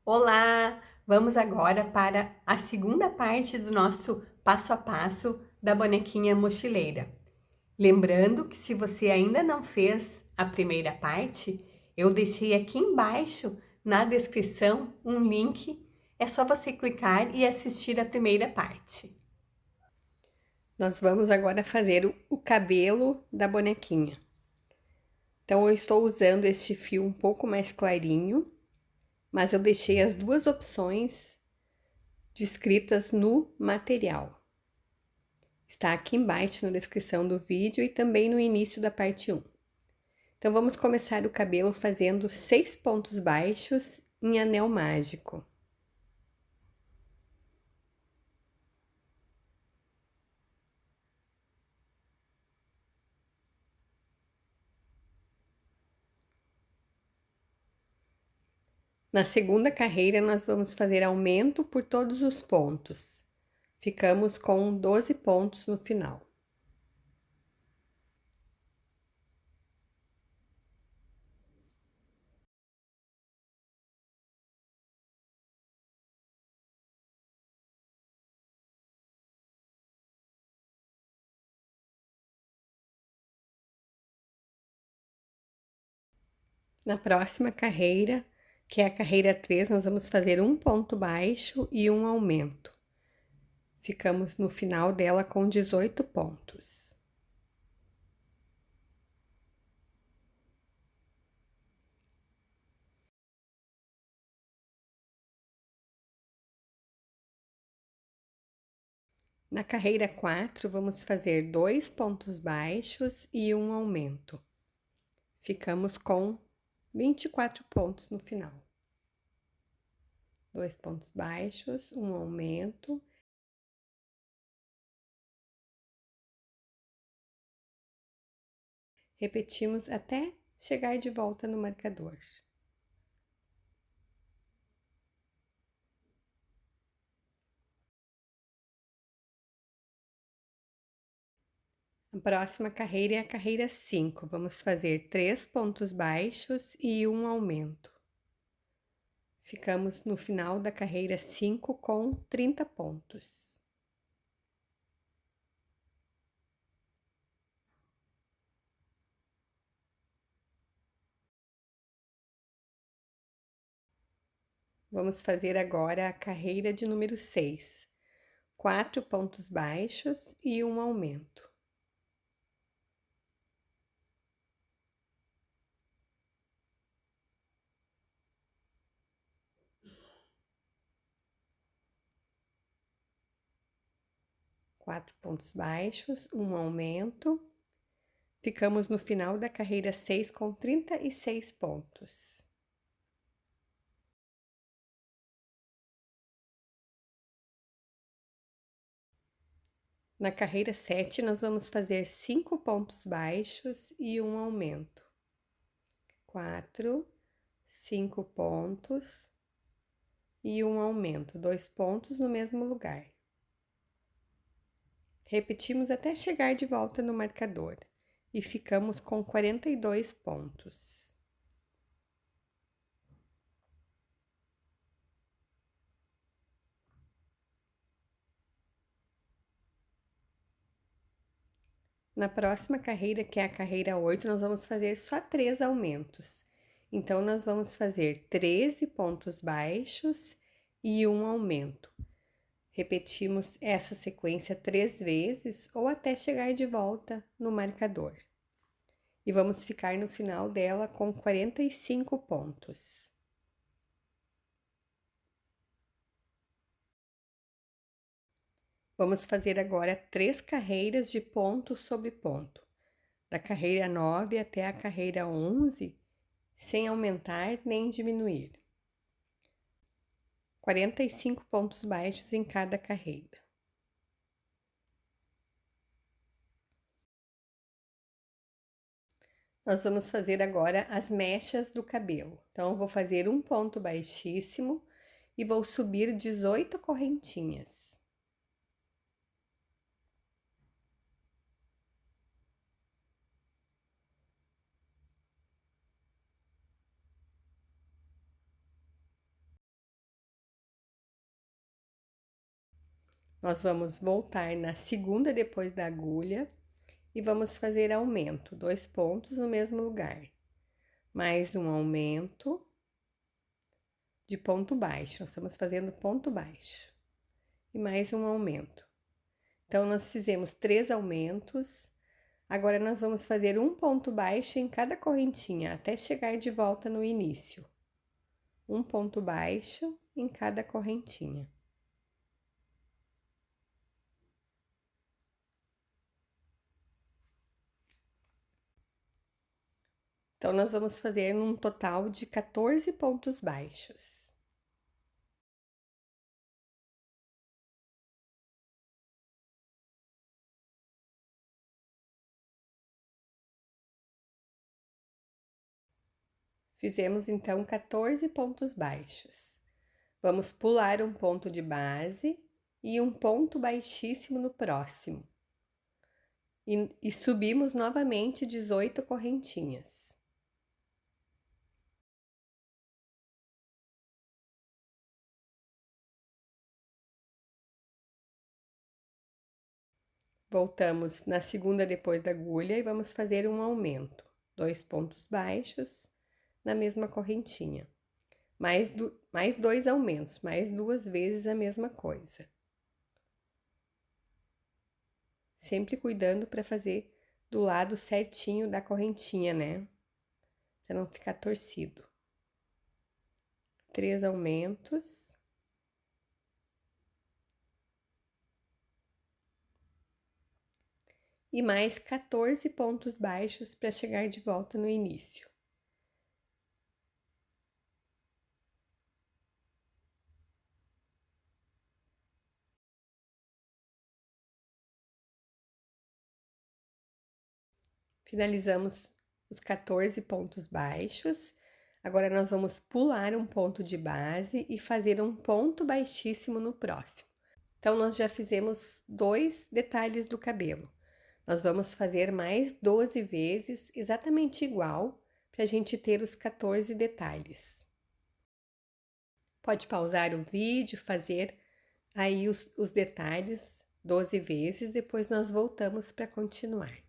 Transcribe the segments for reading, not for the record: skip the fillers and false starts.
Olá! Vamos agora para a segunda parte do nosso passo a passo da bonequinha mochileira. Lembrando que se você ainda não fez a primeira parte, eu deixei aqui embaixo na descrição um link, é só você clicar e assistir a primeira parte. Nós vamos agora fazer o cabelo da bonequinha. Então eu estou usando este fio um pouco mais clarinho, mas eu deixei as duas opções descritas no material. Está aqui embaixo na descrição do vídeo e também no início da parte 1. Então, vamos começar o cabelo fazendo 6 pontos baixos em anel mágico. Na segunda carreira, nós vamos fazer aumento por todos os pontos. Ficamos com 12 pontos no final. Na próxima carreira, que é a carreira 3, nós vamos fazer um ponto baixo e um aumento. Ficamos no final dela com 18 pontos. Na carreira 4, vamos fazer 2 pontos baixos e um aumento. Ficamos com 24 pontos no final. 2 pontos baixos, um aumento. Repetimos até chegar de volta no marcador. A próxima carreira é a carreira 5. Vamos fazer 3 pontos baixos e um aumento. Ficamos no final da carreira 5 com 30 pontos. Vamos fazer agora a carreira de número 6. 4 pontos baixos e um aumento. Quatro pontos baixos, um aumento. Ficamos no final da carreira 6 com 36 pontos. Na carreira 7, nós vamos fazer 5 pontos baixos e um aumento. 4, 5 pontos e um aumento, 2 pontos no mesmo lugar. Repetimos até chegar de volta no marcador e ficamos com 42 pontos. Na próxima carreira, que é a carreira 8, nós vamos fazer só 3 aumentos. Então, nós vamos fazer 13 pontos baixos e um aumento. Repetimos essa sequência 3 vezes ou até chegar de volta no marcador. E vamos ficar no final dela com 45 pontos. Vamos fazer agora 3 carreiras de ponto sobre ponto. Da carreira 9 até a carreira 11, sem aumentar nem diminuir. 45 pontos baixos em cada carreira. Nós vamos fazer agora as mechas do cabelo. Então, eu vou fazer um ponto baixíssimo e vou subir 18 correntinhas. Nós vamos voltar na segunda depois da agulha e vamos fazer aumento, 2 pontos no mesmo lugar. Mais um aumento de ponto baixo, nós estamos fazendo ponto baixo. E mais um aumento. Então, nós fizemos 3 aumentos. Agora, nós vamos fazer um ponto baixo em cada correntinha, até chegar de volta no início. Um ponto baixo em cada correntinha. Então, nós vamos fazer um total de 14 pontos baixos. Fizemos, então, 14 pontos baixos. Vamos pular um ponto de base e um ponto baixíssimo no próximo. E subimos novamente 18 correntinhas. Voltamos na segunda depois da agulha e vamos fazer um aumento. 2 pontos baixos na mesma correntinha. Mais 2 aumentos, mais 2 vezes a mesma coisa. Sempre cuidando para fazer do lado certinho da correntinha, né? Para não ficar torcido. 3 aumentos. E mais 14 pontos baixos para chegar de volta no início. Finalizamos os 14 pontos baixos. Agora, nós vamos pular um ponto de base e fazer um ponto baixíssimo no próximo. Então, nós já fizemos 2 detalhes do cabelo. Nós vamos fazer mais 12 vezes, exatamente igual, para a gente ter os 14 detalhes. Pode pausar o vídeo, fazer aí os detalhes 12 vezes, depois nós voltamos para continuar.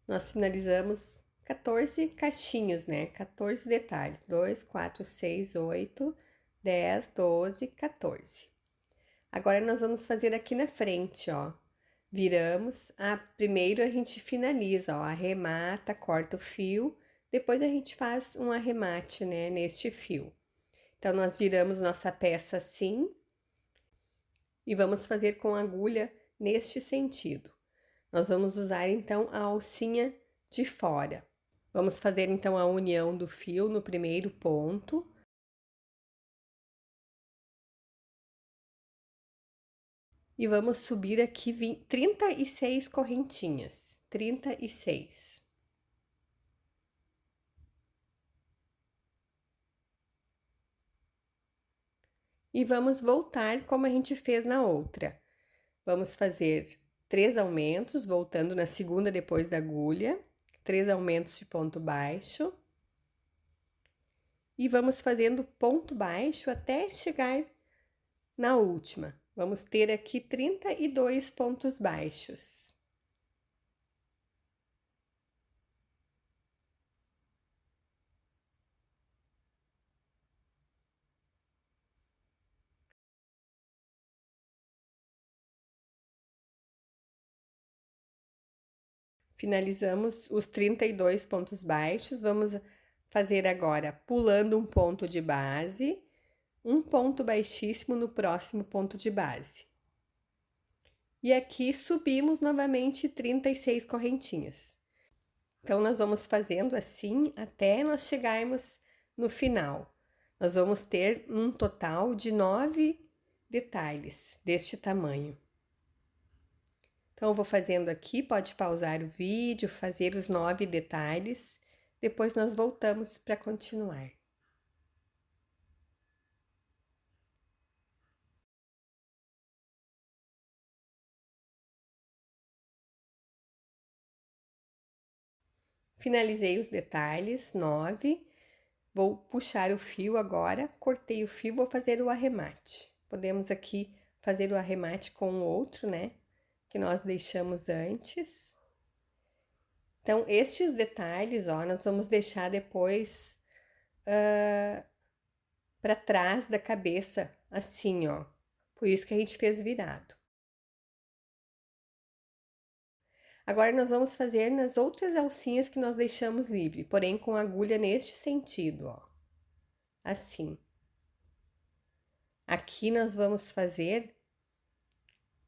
Nós finalizamos 14 caixinhos, né? 14 detalhes. 2, 4, 6, 8, 10, 12, 14. Agora, nós vamos fazer aqui na frente, ó. Viramos. Primeiro a gente finaliza, ó. Arremata, corta o fio. Depois a gente faz um arremate, né? Neste fio. Então, nós viramos nossa peça assim. E vamos fazer com a agulha neste sentido. Nós vamos usar, então, a alcinha de fora. Vamos fazer, então, a união do fio no primeiro ponto. E vamos subir aqui 36 correntinhas. 36. E vamos voltar como a gente fez na outra. Vamos fazer 3 aumentos, voltando na segunda depois da agulha. 3 aumentos de ponto baixo. E vamos fazendo ponto baixo até chegar na última. Vamos ter aqui 32 pontos baixos. Finalizamos os 32 pontos baixos. Vamos fazer agora pulando um ponto de base, um ponto baixíssimo no próximo ponto de base. E aqui subimos novamente 36 correntinhas. Então, nós vamos fazendo assim até nós chegarmos no final. Nós vamos ter um total de 9 detalhes deste tamanho. Então, eu vou fazendo aqui, pode pausar o vídeo, fazer os 9 detalhes, depois nós voltamos para continuar. Finalizei os detalhes, 9. Vou puxar o fio agora, cortei o fio, vou fazer o arremate. Podemos aqui fazer o arremate com o outro, né? Que nós deixamos antes. Então, estes detalhes, ó, nós vamos deixar depois para trás da cabeça, assim, ó. Por isso que a gente fez virado. Agora, nós vamos fazer nas outras alcinhas que nós deixamos livre, porém com a agulha neste sentido, ó. Assim. Aqui nós vamos fazer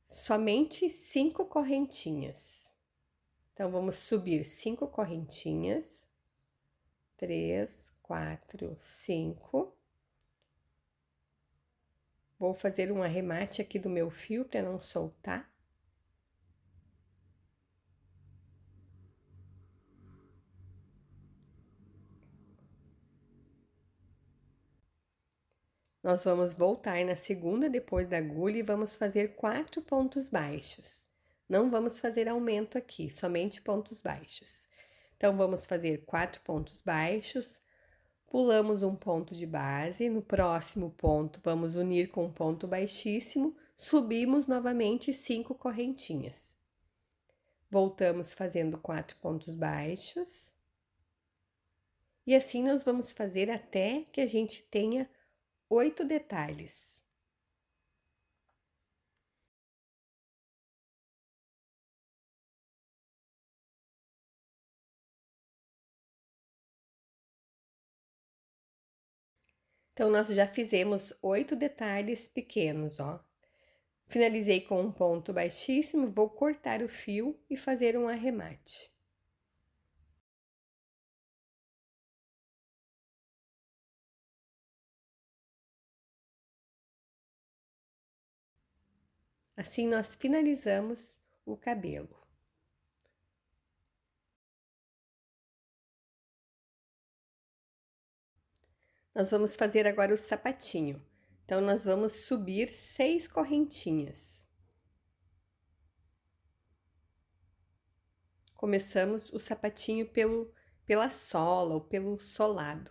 somente 5 correntinhas. Então, vamos subir 5 correntinhas. 3, 4, 5. Vou fazer um arremate aqui do meu fio para não soltar. Nós vamos voltar na segunda depois da agulha e vamos fazer 4 pontos baixos. Não vamos fazer aumento aqui, somente pontos baixos. Então, vamos fazer 4 pontos baixos, pulamos um ponto de base, no próximo ponto vamos unir com um ponto baixíssimo, subimos novamente 5 correntinhas. Voltamos fazendo 4 pontos baixos. E assim nós vamos fazer até que a gente tenha 8 detalhes. Então, nós já fizemos 8 detalhes pequenos, ó. Finalizei com um ponto baixíssimo, vou cortar o fio e fazer um arremate. Assim, nós finalizamos o cabelo. Nós vamos fazer agora o sapatinho. Então, nós vamos subir 6 correntinhas. Começamos o sapatinho pela sola ou pelo solado.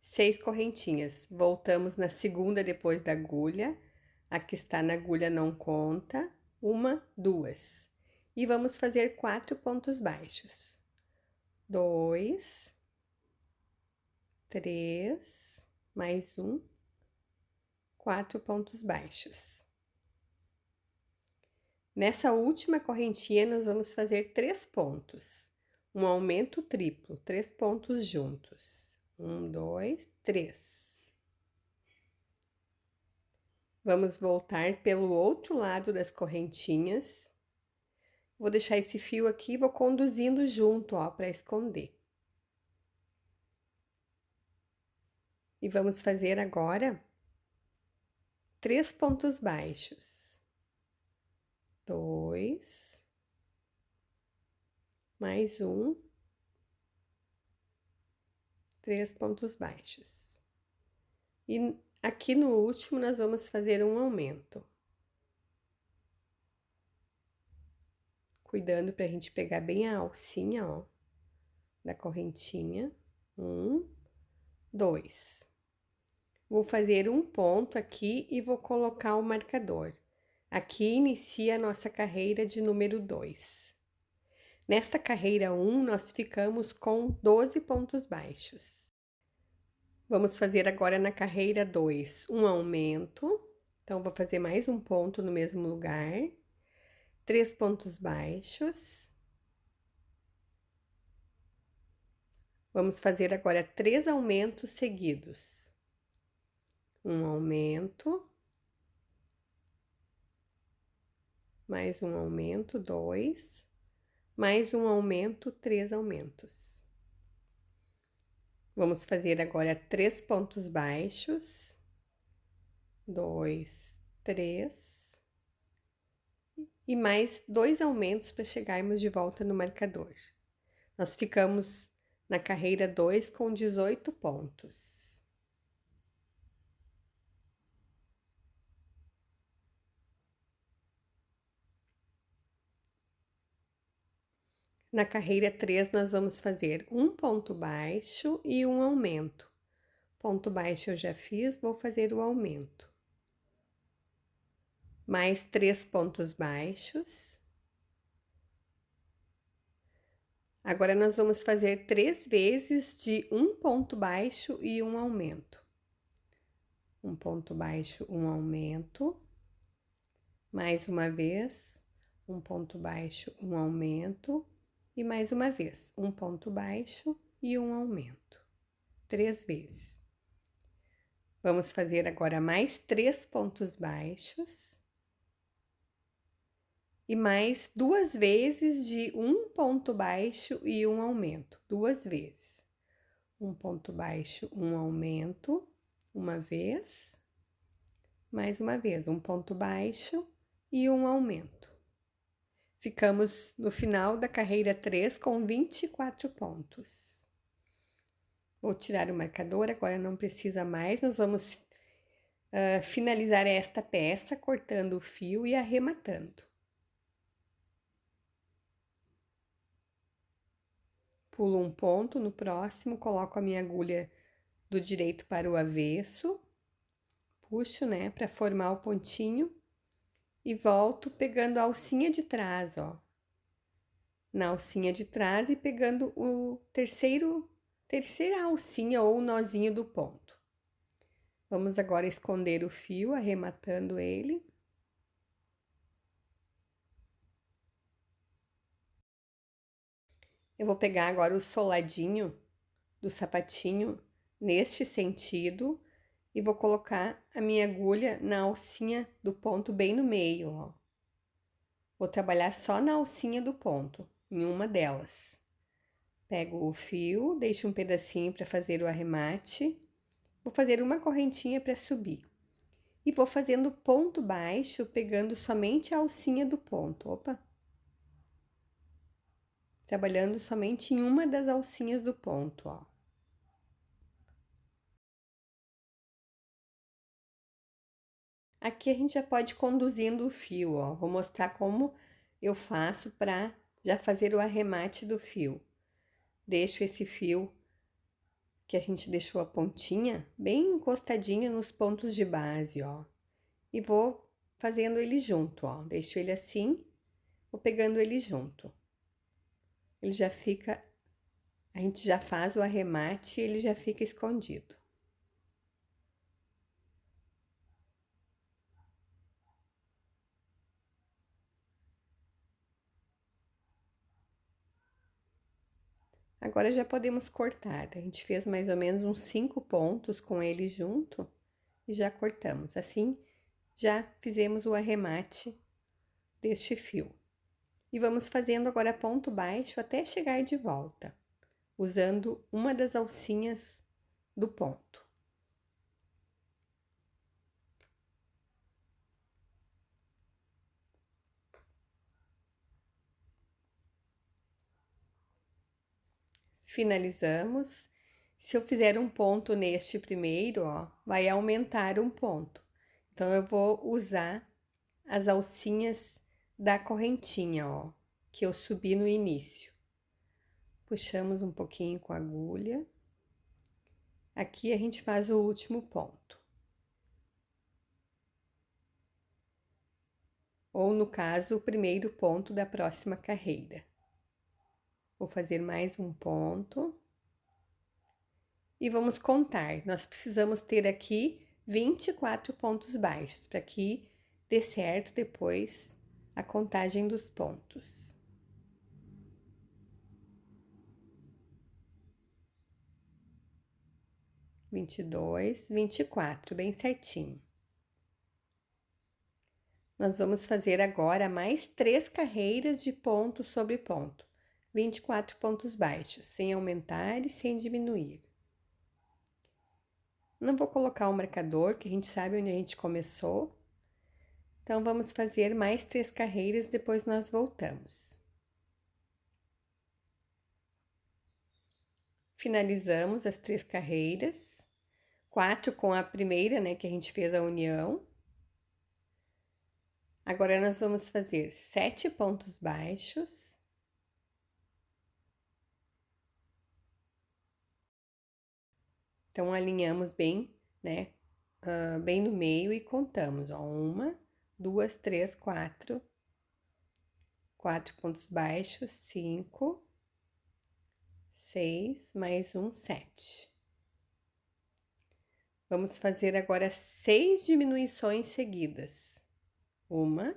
6 correntinhas. Voltamos na segunda depois da agulha. A que está na agulha não conta. 1, 2. E vamos fazer 4 pontos baixos. 2, 3, mais um, 4 pontos baixos. Nessa última correntinha, nós vamos fazer 3 pontos. Um aumento triplo, 3 pontos juntos. 1, 2, 3. Vamos voltar pelo outro lado das correntinhas. Vou deixar esse fio aqui e vou conduzindo junto, ó, para esconder. E vamos fazer agora 3 pontos baixos. 2, mais um, 3 pontos baixos. E aqui no último, nós vamos fazer um aumento. Cuidando pra gente pegar bem a alcinha, ó, da correntinha. 1, 2. Vou fazer um ponto aqui e vou colocar o marcador. Aqui inicia a nossa carreira de número 2. Nesta carreira 1, nós ficamos com 12 pontos baixos. Vamos fazer agora na carreira 2 um aumento. Então, vou fazer mais um ponto no mesmo lugar. 3 pontos baixos. Vamos fazer agora 3 aumentos seguidos. Um aumento. Mais um aumento, 2. Mais um aumento, 3 aumentos. Vamos fazer agora 3 pontos baixos. 2, 3. E mais 2 aumentos para chegarmos de volta no marcador. Nós ficamos na carreira 2 com 18 pontos. Na carreira 3, nós vamos fazer um ponto baixo e um aumento. Ponto baixo eu já fiz, vou fazer o aumento. Mais 3 pontos baixos. Agora, nós vamos fazer 3 vezes de um ponto baixo e um aumento. Um ponto baixo, um aumento. Mais uma vez, um ponto baixo, um aumento. E mais uma vez, um ponto baixo e um aumento. 3 vezes. Vamos fazer agora mais 3 pontos baixos. E mais 2 vezes de um ponto baixo e um aumento. 2 vezes. Um ponto baixo, um aumento. Uma vez. Mais uma vez, um ponto baixo e um aumento. Ficamos no final da carreira 3 com 24 pontos. Vou tirar o marcador, agora não precisa mais. Nós vamos finalizar esta peça cortando o fio e arrematando. Pulo um ponto, no próximo coloco a minha agulha do direito para o avesso, puxo, né, para formar o pontinho e volto pegando a alcinha de trás, ó. Na alcinha de trás e pegando o terceira alcinha ou nozinho do ponto. Vamos agora esconder o fio, arrematando ele. Eu vou pegar agora o soladinho do sapatinho neste sentido e vou colocar a minha agulha na alcinha do ponto bem no meio, ó. Vou trabalhar só na alcinha do ponto, em uma delas. Pego o fio, deixo um pedacinho para fazer o arremate. Vou fazer uma correntinha para subir. E vou fazendo ponto baixo, pegando somente a alcinha do ponto. Opa! Trabalhando somente em uma das alcinhas do ponto, ó. Aqui a gente já pode ir conduzindo o fio, ó. Vou mostrar como eu faço para já fazer o arremate do fio. Deixo esse fio que a gente deixou a pontinha bem encostadinha nos pontos de base, ó. E vou fazendo ele junto, ó. Deixo ele assim, vou pegando ele junto. Ele já fica, a gente já faz o arremate e ele já fica escondido. Agora já podemos cortar. A gente fez mais ou menos uns 5 pontos com ele junto e já cortamos. Assim, já fizemos o arremate deste fio. E vamos fazendo agora ponto baixo até chegar de volta, usando uma das alcinhas do ponto. Finalizamos. Se eu fizer um ponto neste primeiro, ó, vai aumentar um ponto. Então, eu vou usar as alcinhas da correntinha, ó, que eu subi no início. Puxamos um pouquinho com a agulha. Aqui a gente faz o último ponto. Ou, no caso, o primeiro ponto da próxima carreira. Vou fazer mais um ponto. E vamos contar. Nós precisamos ter aqui 24 pontos baixos, para que dê certo depois a contagem dos pontos. 22, 24, bem certinho. Nós vamos fazer agora mais 3 carreiras de ponto sobre ponto. 24 pontos baixos, sem aumentar e sem diminuir. Não vou colocar o marcador, que a gente sabe onde a gente começou. Então, vamos fazer mais 3 carreiras, depois nós voltamos. Finalizamos as 3 carreiras. 4 com a primeira, né, que a gente fez a união. Agora, nós vamos fazer 7 pontos baixos. Então, alinhamos bem, né, bem no meio e contamos, ó, 1, 2, 3, 4. 4 pontos baixos, 5, 6, mais um, 7. Vamos fazer agora 6 diminuições seguidas. 1,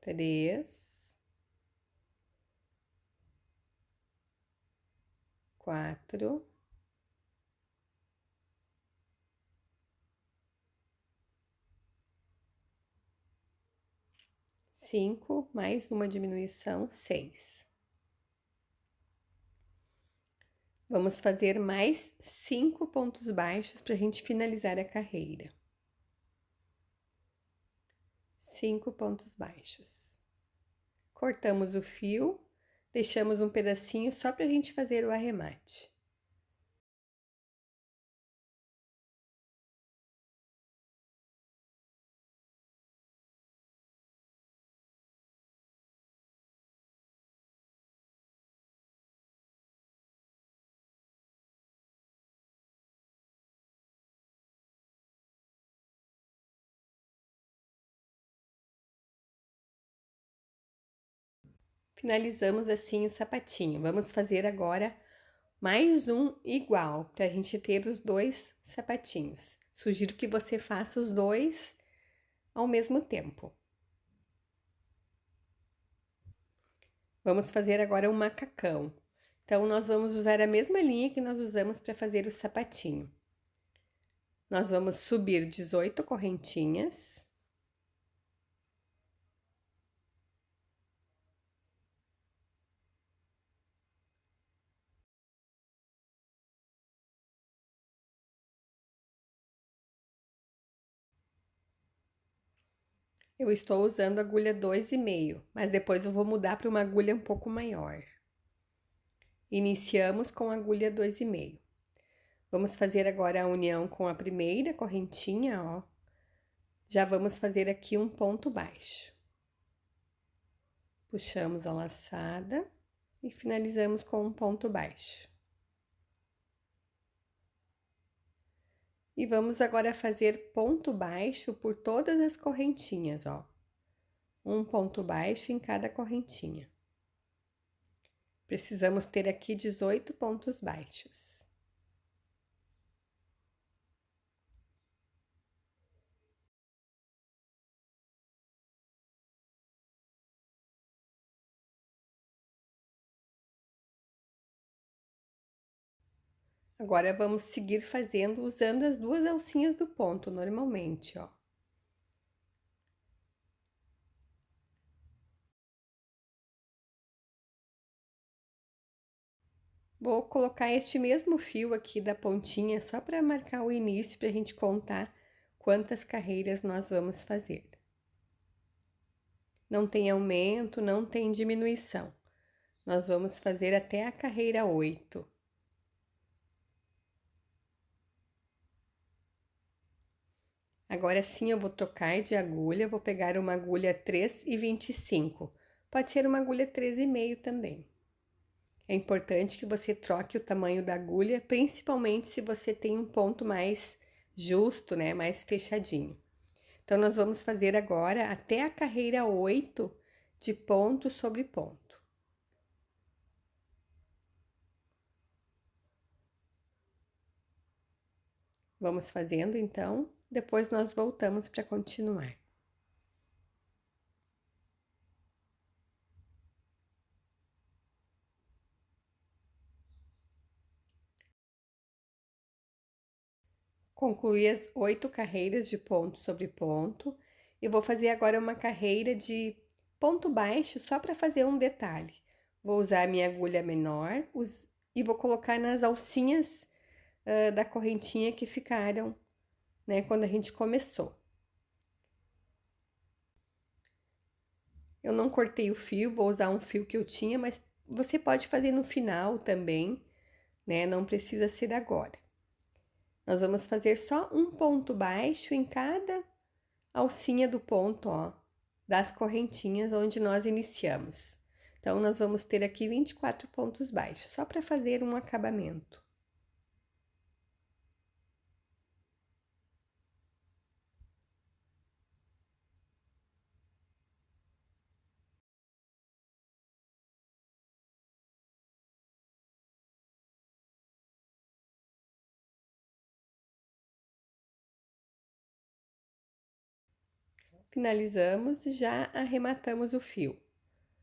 3, 4, 5, mais uma diminuição, 6. Vamos fazer mais 5 pontos baixos para a gente finalizar a carreira. 5 pontos baixos. Cortamos o fio, deixamos um pedacinho só para a gente fazer o arremate. Finalizamos assim o sapatinho. Vamos fazer agora mais um igual, para a gente ter os 2 sapatinhos. Sugiro que você faça os 2 ao mesmo tempo. Vamos fazer agora um macacão. Então, nós vamos usar a mesma linha que nós usamos para fazer o sapatinho. Nós vamos subir 18 correntinhas. Eu estou usando agulha 2,5, mas depois eu vou mudar para uma agulha um pouco maior. Iniciamos com a agulha 2,5. Vamos fazer agora a união com a primeira correntinha, ó. Já vamos fazer aqui um ponto baixo. Puxamos a laçada e finalizamos com um ponto baixo. E vamos agora fazer ponto baixo por todas as correntinhas, ó. Um ponto baixo em cada correntinha. Precisamos ter aqui 18 pontos baixos. Agora, vamos seguir fazendo usando as 2 alcinhas do ponto, normalmente, ó. Vou colocar este mesmo fio aqui da pontinha, só para marcar o início, para a gente contar quantas carreiras nós vamos fazer. Não tem aumento, não tem diminuição. Nós vamos fazer até a carreira 8. Agora sim, eu vou trocar de agulha, vou pegar uma agulha 3,25. Pode ser uma agulha 3,5 também. É importante que você troque o tamanho da agulha, principalmente se você tem um ponto mais justo, né, mais fechadinho. Então, nós vamos fazer agora até a carreira 8 de ponto sobre ponto. Vamos fazendo, então, depois nós voltamos para continuar. Concluí as 8 carreiras de ponto sobre ponto. Eu vou fazer agora uma carreira de ponto baixo só para fazer um detalhe. Vou usar a minha agulha menor e vou colocar nas alcinhas da correntinha que ficaram, né, quando a gente começou. Eu não cortei o fio, vou usar um fio que eu tinha, mas você pode fazer no final também, né? Não precisa ser agora. Nós vamos fazer só um ponto baixo em cada alcinha do ponto, ó, das correntinhas onde nós iniciamos. Então, nós vamos ter aqui 24 pontos baixos, só para fazer um acabamento. Finalizamos e já arrematamos o fio.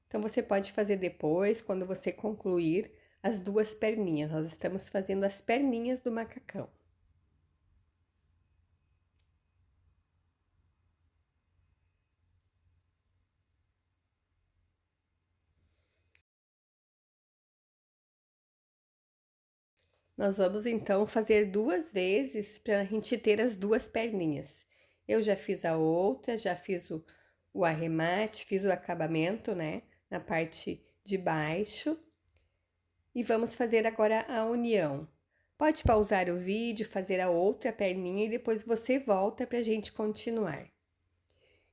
Então, você pode fazer depois, quando você concluir as duas perninhas. Nós estamos fazendo as perninhas do macacão. Nós vamos então fazer duas vezes para a gente ter as duas perninhas. Eu já fiz a outra, já fiz o arremate, fiz o acabamento, né, na parte de baixo. E vamos fazer agora a união. Pode pausar o vídeo, fazer a outra perninha e depois você volta para a gente continuar.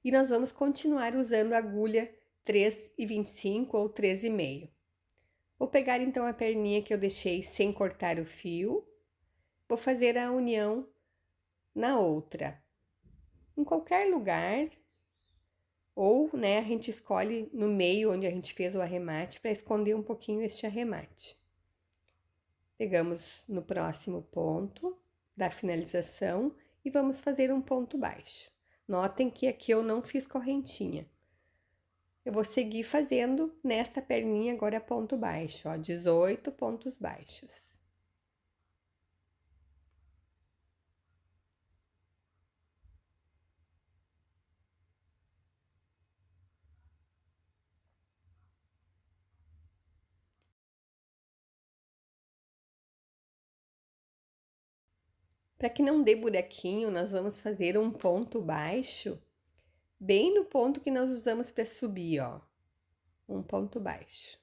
E nós vamos continuar usando a agulha 3,25 ou 3,5. Vou pegar então a perninha que eu deixei sem cortar o fio, vou fazer a união na outra, em qualquer lugar, ou, né, a gente escolhe no meio onde a gente fez o arremate para esconder um pouquinho este arremate. Pegamos no próximo ponto da finalização e vamos fazer um ponto baixo. Notem que aqui eu não fiz correntinha. Eu vou seguir fazendo nesta perninha agora ponto baixo, ó, 18 pontos baixos. Para que não dê buraquinho, nós vamos fazer um ponto baixo bem no ponto que nós usamos para subir, ó. Um ponto baixo.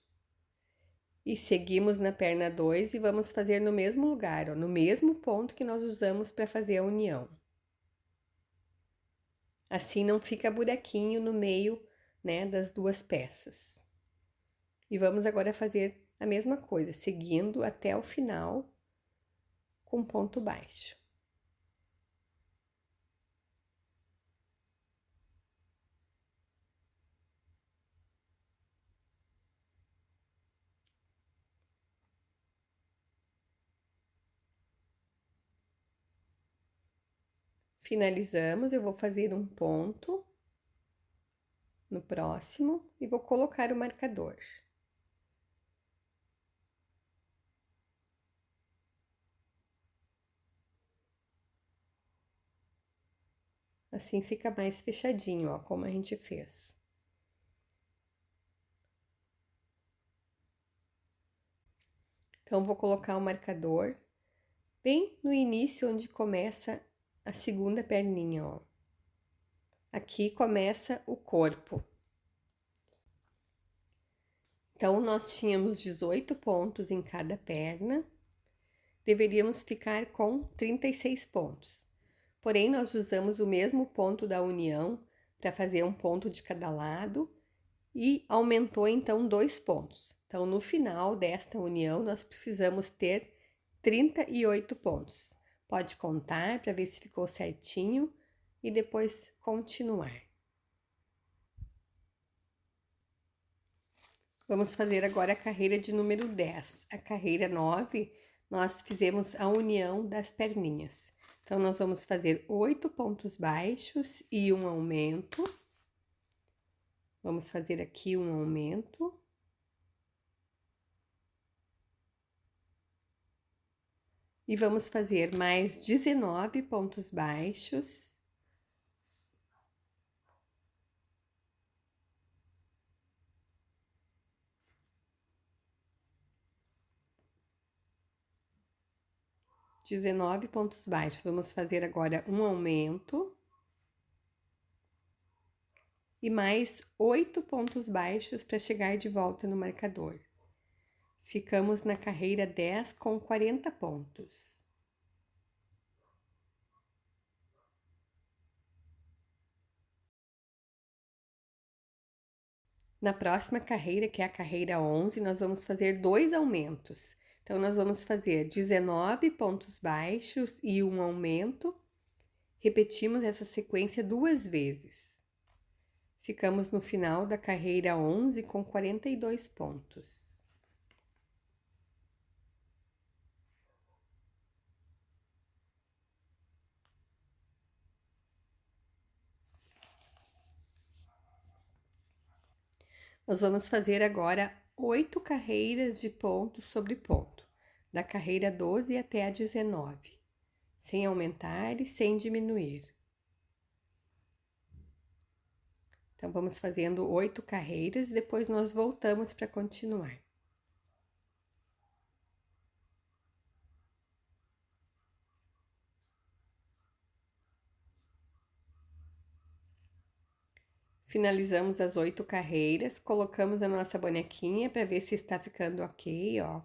E seguimos na perna 2 e vamos fazer no mesmo lugar, ó, no mesmo ponto que nós usamos para fazer a união. Assim não fica buraquinho no meio, né, das duas peças. E vamos agora fazer a mesma coisa, seguindo até o final com ponto baixo. Finalizamos, eu vou fazer um ponto no próximo e vou colocar o marcador. Assim fica mais fechadinho, ó, como a gente fez. Então, vou colocar o marcador bem no início onde começa a segunda perninha, ó. Aqui começa o corpo. Então, nós tínhamos 18 pontos em cada perna, deveríamos ficar com 36 pontos. Porém, nós usamos o mesmo ponto da união para fazer um ponto de cada lado e aumentou então 2 pontos. Então, no final desta união, nós precisamos ter 38 pontos. Pode contar para ver se ficou certinho e depois continuar. Vamos fazer agora a carreira de número 10. A carreira 9, nós fizemos a união das perninhas. Então, nós vamos fazer 8 pontos baixos e um aumento. Vamos fazer aqui um aumento. E vamos fazer mais 19 pontos baixos. Vamos fazer agora um aumento. E mais 8 pontos baixos para chegar de volta no marcador. Ficamos na carreira 10 com 40 pontos. Na próxima carreira, que é a carreira 11, nós vamos fazer 2 aumentos. Então, nós vamos fazer 19 pontos baixos e um aumento. Repetimos essa sequência 2 vezes. Ficamos no final da carreira 11 com 42 pontos. Nós vamos fazer agora 8 carreiras de ponto sobre ponto, da carreira 12 até a 19, sem aumentar e sem diminuir. Então, vamos fazendo 8 carreiras e depois nós voltamos para continuar. Finalizamos as 8 carreiras, colocamos a nossa bonequinha para ver se está ficando ok, ó.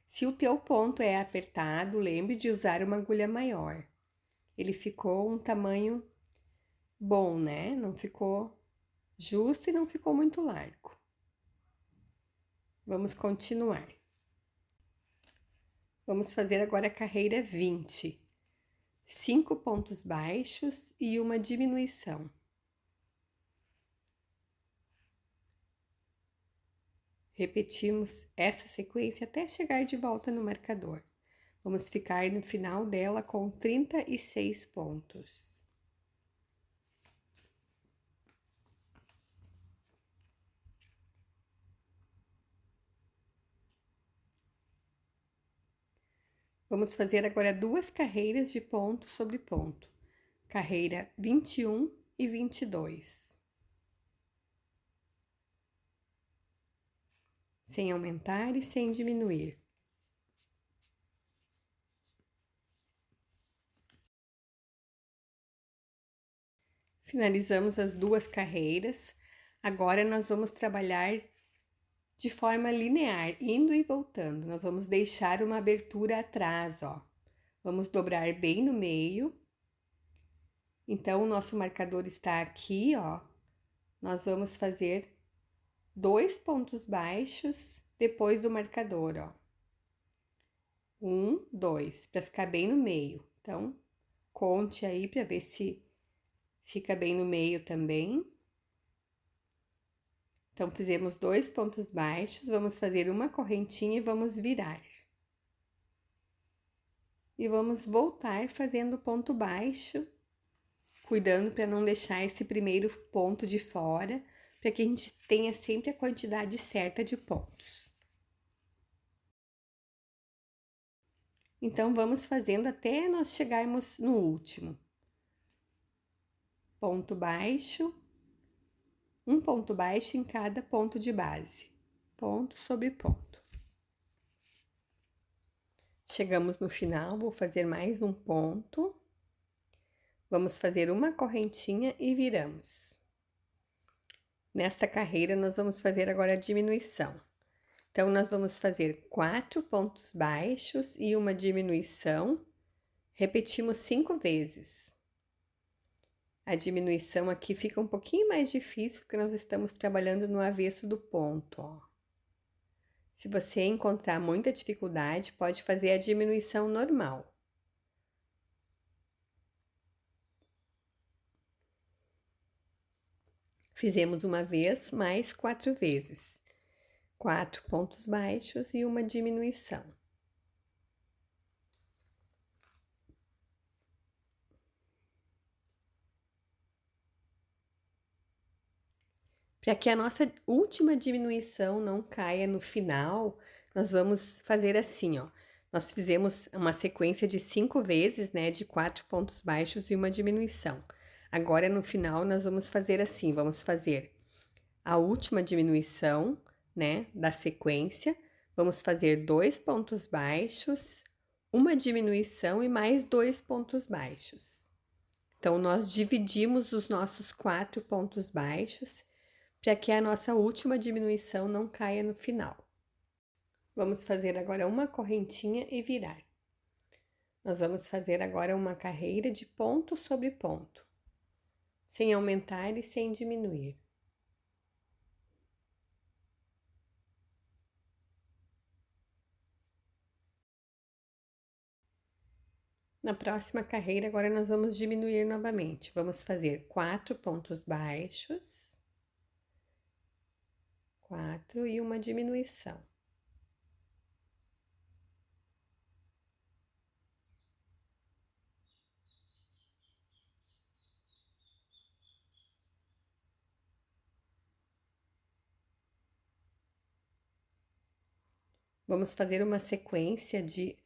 Se o teu ponto é apertado, lembre de usar uma agulha maior. Ele ficou um tamanho bom, né? Não ficou justo e não ficou muito largo. Vamos continuar. Vamos fazer agora a carreira 20. 5 pontos baixos e uma diminuição. Repetimos essa sequência até chegar de volta no marcador. Vamos ficar no final dela com 36 pontos. Vamos fazer agora 2 carreiras de ponto sobre ponto. Carreira 21 e 22. Sem aumentar e sem diminuir. Finalizamos as 2 carreiras. Agora nós vamos trabalhar de forma linear, indo e voltando. Nós vamos deixar uma abertura atrás, ó. Vamos dobrar bem no meio. Então, o nosso marcador está aqui, ó. Nós vamos fazer 2 pontos baixos depois do marcador, ó. 1, 2, para ficar bem no meio. Então, conte aí para ver se fica bem no meio também. Então, fizemos 2 pontos baixos, vamos fazer uma correntinha e vamos virar. E vamos voltar fazendo ponto baixo, cuidando para não deixar esse primeiro ponto de fora, para que a gente tenha sempre a quantidade certa de pontos. Então, vamos fazendo até nós chegarmos no último. Ponto baixo, um ponto baixo em cada ponto de base, ponto sobre ponto. Chegamos no final, vou fazer mais um ponto. Vamos fazer uma correntinha e viramos. Nesta carreira, nós vamos fazer agora a diminuição. Então, nós vamos fazer 4 pontos baixos e uma diminuição. Repetimos 5 vezes. A diminuição aqui fica um pouquinho mais difícil, porque nós estamos trabalhando no avesso do ponto, ó. Se você encontrar muita dificuldade, pode fazer a diminuição normal. Fizemos uma vez, mais 4 vezes. 4 pontos baixos e uma diminuição. Para que a nossa última diminuição não caia no final, nós vamos fazer assim, ó. Nós fizemos uma sequência de 5 vezes, né, de 4 pontos baixos e uma diminuição. Agora, no final, nós vamos fazer assim, vamos fazer a última diminuição, né, da sequência. Vamos fazer 2 pontos baixos, uma diminuição e mais 2 pontos baixos. Então, nós dividimos os nossos 4 pontos baixos para que a nossa última diminuição não caia no final. Vamos fazer agora uma correntinha e virar. Nós vamos fazer agora uma carreira de ponto sobre ponto, sem aumentar e sem diminuir. Na próxima carreira, agora nós vamos diminuir novamente. Vamos fazer 4 pontos baixos, 4 e uma diminuição. Vamos fazer uma sequência de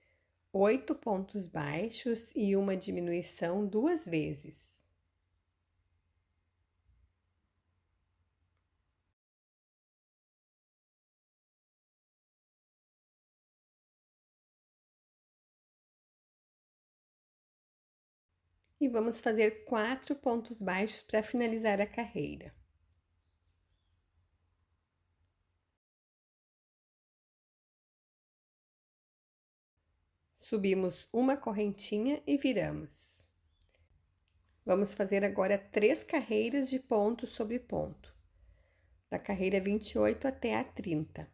8 pontos baixos e uma diminuição 2 vezes. E vamos fazer 4 pontos baixos para finalizar a carreira. Subimos uma correntinha e viramos. Vamos fazer agora 3 carreiras de ponto sobre ponto, da carreira 28 até a 30,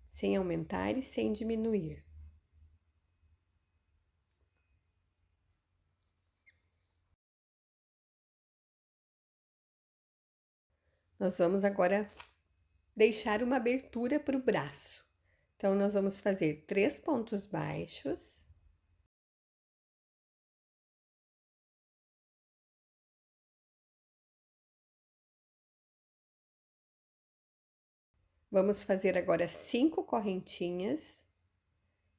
sem aumentar e sem diminuir. Nós vamos agora deixar uma abertura para o braço. Então, nós vamos fazer 3 pontos baixos. Vamos fazer agora 5 correntinhas.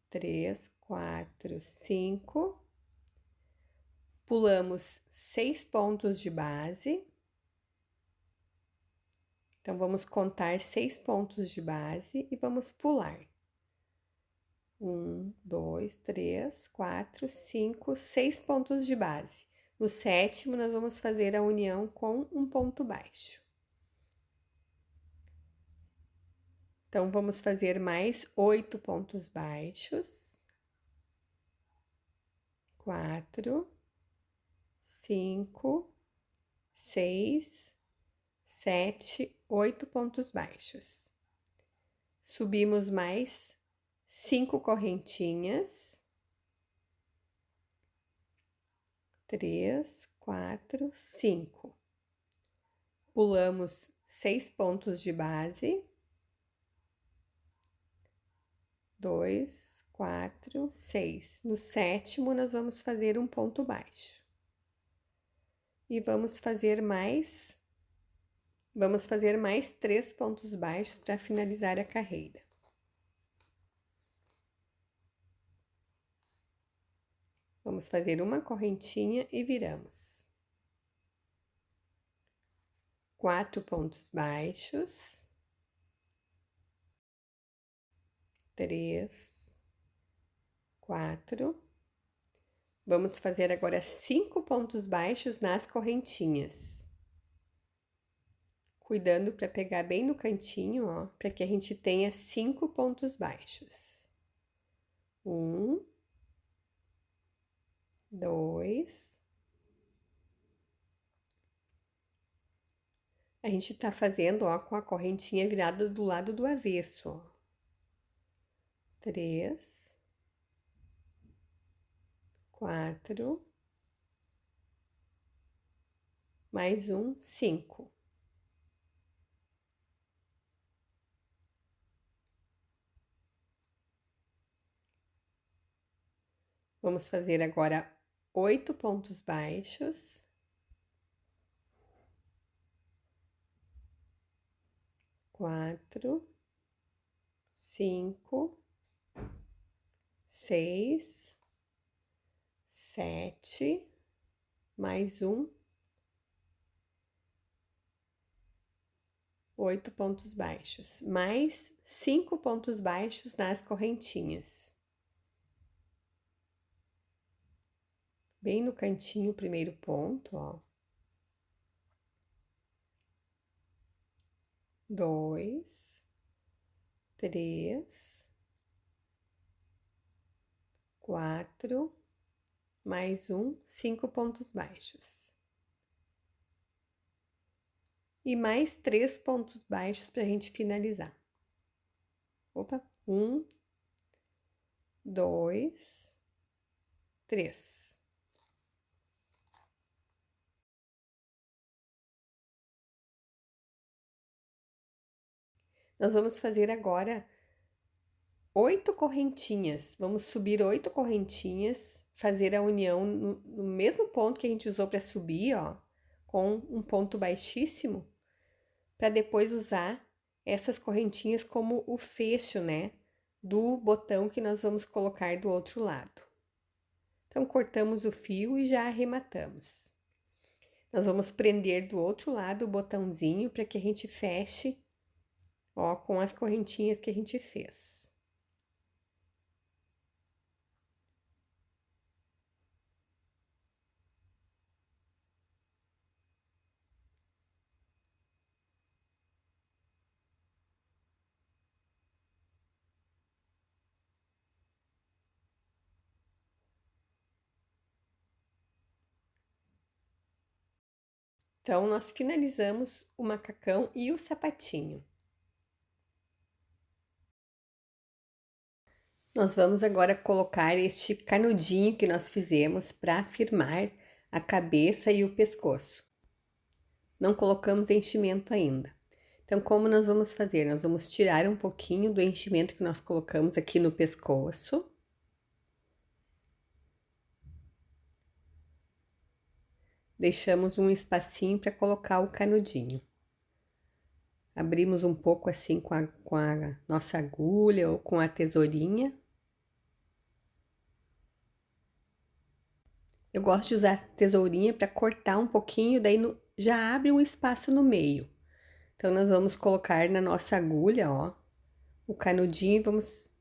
3, 4, 5. Pulamos 6 pontos de base. Então, vamos contar 6 pontos de base e vamos pular. 1, 2, 3, 4, 5, 6 pontos de base. No sétimo, nós vamos fazer a união com um ponto baixo. Então, vamos fazer mais 8 pontos baixos. 4, 5, 6, 7, 8 pontos baixos. Subimos mais 5 correntinhas. 3, 4, 5. Pulamos 6 pontos de base. 2, 4, 6. No sétimo, nós vamos fazer um ponto baixo. E vamos fazer mais 3 pontos baixos para finalizar a carreira. Vamos fazer uma correntinha e viramos. 4 pontos baixos. 3, 4. Vamos fazer agora 5 pontos baixos nas correntinhas. Cuidando para pegar bem no cantinho, ó, para que a gente tenha 5 pontos baixos. 1, 2. A gente tá fazendo, ó, com a correntinha virada do lado do avesso, ó. 3, 4, mais um, 5. Vamos fazer agora 8 pontos baixos. 4, 5, 6, 7, mais um, 8 pontos baixos, mais 5 pontos baixos nas correntinhas. Bem no cantinho o primeiro ponto, ó. 2, 3, 4, mais um, 5 pontos baixos. E mais 3 pontos baixos para a gente finalizar. Opa, 1, 2, 3. Nós vamos fazer agora 8 correntinhas. Vamos subir 8 correntinhas, fazer a união no mesmo ponto que a gente usou para subir, ó, com um ponto baixíssimo, para depois usar essas correntinhas como o fecho, né, do botão que nós vamos colocar do outro lado. Então, cortamos o fio e já arrematamos. Nós vamos prender do outro lado o botãozinho para que a gente feche, ó, com as correntinhas que a gente fez. Então, nós finalizamos o macacão e o sapatinho. Nós vamos agora colocar este canudinho que nós fizemos para firmar a cabeça e o pescoço. Não colocamos enchimento ainda. Então, como nós vamos fazer? Nós vamos tirar um pouquinho do enchimento que nós colocamos aqui no pescoço. Deixamos um espacinho para colocar o canudinho. Abrimos um pouco assim com a nossa agulha ou com a tesourinha. Eu gosto de usar tesourinha para cortar um pouquinho, daí já abre um espaço no meio. Então, nós vamos colocar na nossa agulha, ó, o canudinho e vamos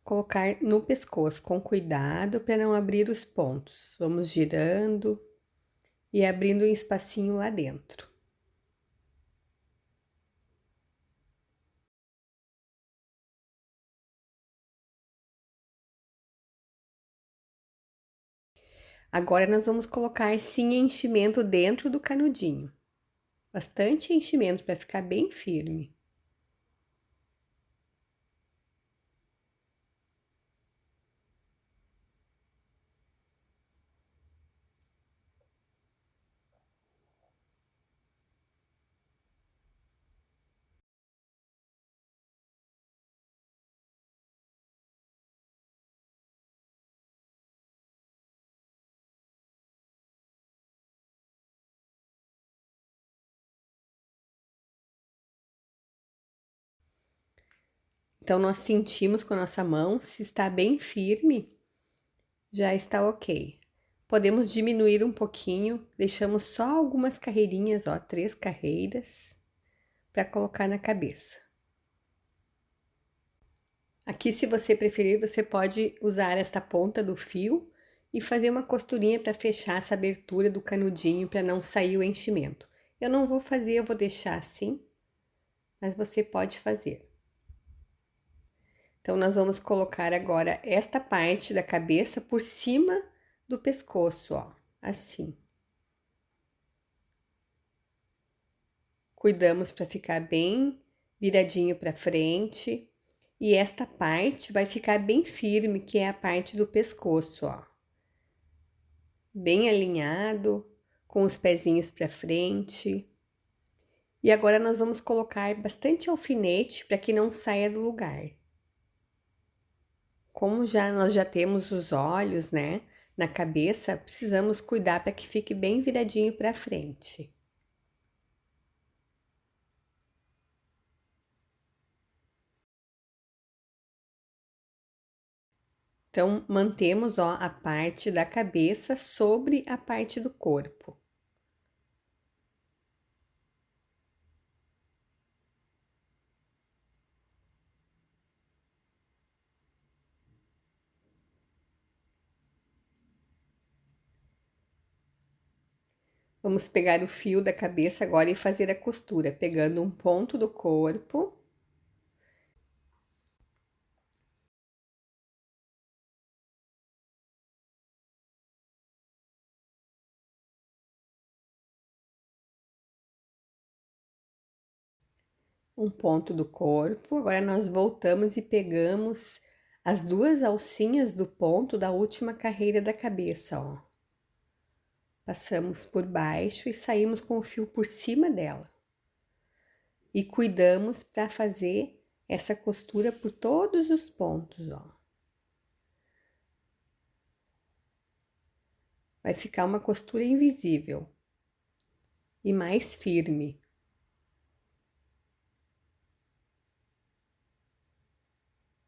colocar no pescoço, com cuidado para não abrir os pontos. Vamos girando e abrindo um espacinho lá dentro. Agora, nós vamos colocar sim enchimento dentro do canudinho. Bastante enchimento para ficar bem firme. Então, nós sentimos com a nossa mão, se está bem firme, já está ok. Podemos diminuir um pouquinho, deixamos só algumas carreirinhas, ó, 3 carreiras, para colocar na cabeça. Aqui, se você preferir, você pode usar esta ponta do fio e fazer uma costurinha para fechar essa abertura do canudinho para não sair o enchimento. Eu não vou fazer, eu vou deixar assim, mas você pode fazer. Então, nós vamos colocar agora esta parte da cabeça por cima do pescoço, ó, assim. Cuidamos para ficar bem viradinho para frente. E esta parte vai ficar bem firme, que é a parte do pescoço, ó. Bem alinhado, com os pezinhos para frente. E agora nós vamos colocar bastante alfinete para que não saia do lugar. Como nós já temos os olhos, né, na cabeça, precisamos cuidar para que fique bem viradinho para frente. Então, mantemos, ó, a parte da cabeça sobre a parte do corpo. Vamos pegar o fio da cabeça agora e fazer a costura, pegando um ponto do corpo. Um ponto do corpo. Agora, nós voltamos e pegamos as duas alcinhas do ponto da última carreira da cabeça, ó. Passamos por baixo e saímos com o fio por cima dela. E cuidamos para fazer essa costura por todos os pontos, ó. Vai ficar uma costura invisível e mais firme.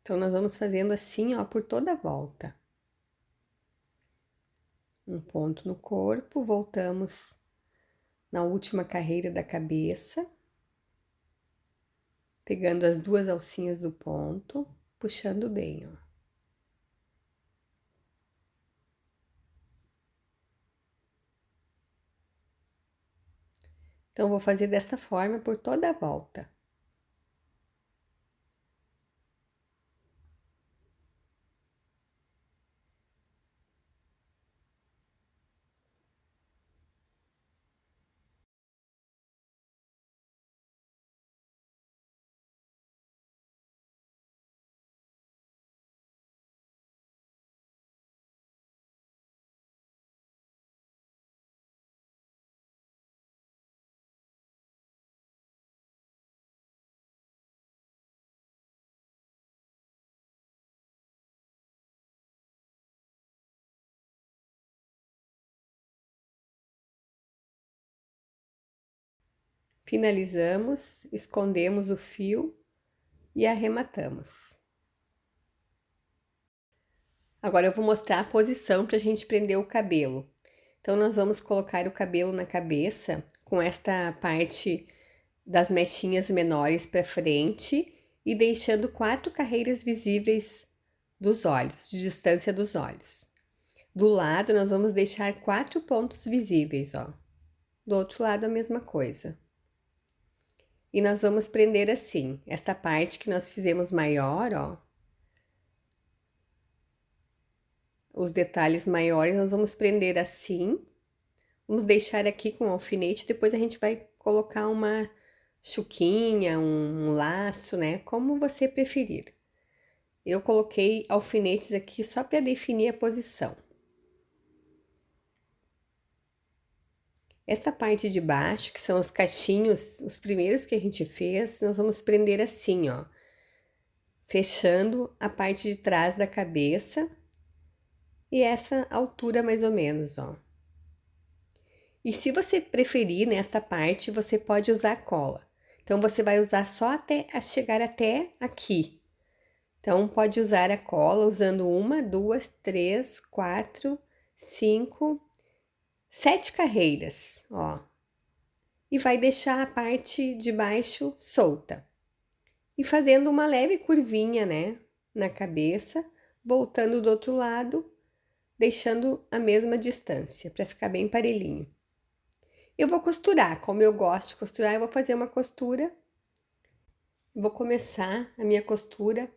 Então, nós vamos fazendo assim, ó, por toda a volta. Um ponto no corpo, voltamos na última carreira da cabeça, pegando as duas alcinhas do ponto, puxando bem, ó. Então, vou fazer dessa forma por toda a volta. Finalizamos, escondemos o fio e arrematamos. Agora eu vou mostrar a posição para a gente prender o cabelo. Então, nós vamos colocar o cabelo na cabeça com esta parte das mechinhas menores para frente e deixando 4 carreiras visíveis dos olhos, de distância dos olhos. Do lado, nós vamos deixar 4 pontos visíveis, ó. Do outro lado, a mesma coisa. E nós vamos prender assim, esta parte que nós fizemos maior, ó. Os detalhes maiores nós vamos prender assim. Vamos deixar aqui com alfinete, depois a gente vai colocar uma chuquinha, um laço, né? Como você preferir. Eu coloquei alfinetes aqui só para definir a posição. Esta parte de baixo, que são os cachinhos, os primeiros que a gente fez, nós vamos prender assim, ó. Fechando a parte de trás da cabeça e essa altura mais ou menos, ó. E se você preferir nesta parte, você pode usar cola. Então, você vai usar só até chegar até aqui. Então, pode usar a cola usando 1, 2, 3, 4, 5, 7 carreiras, ó. E vai deixar a parte de baixo solta. E fazendo uma leve curvinha, né, na cabeça, voltando do outro lado, deixando a mesma distância, para ficar bem parelhinho. Eu vou costurar, como eu gosto de costurar, eu vou fazer uma costura. Vou começar a minha costura